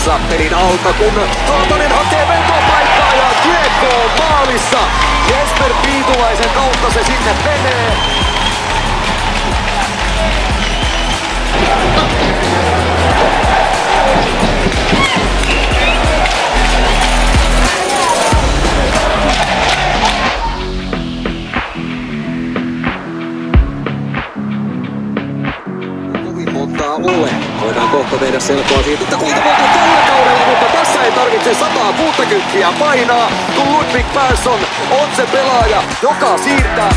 tuossa pelin alta, kun Aaltonen hakee vetopaikkaa ja kiekko on maalissa. Jesper Piitulaisen kautta se sinne menee. Ole. Voidaan kohta tehdä selkoa siitä, että kuinka monta tällä kaudella, mutta tässä ei tarvitse 160 painaa, kun Ludwig Persson on se pelaaja, joka siirtää.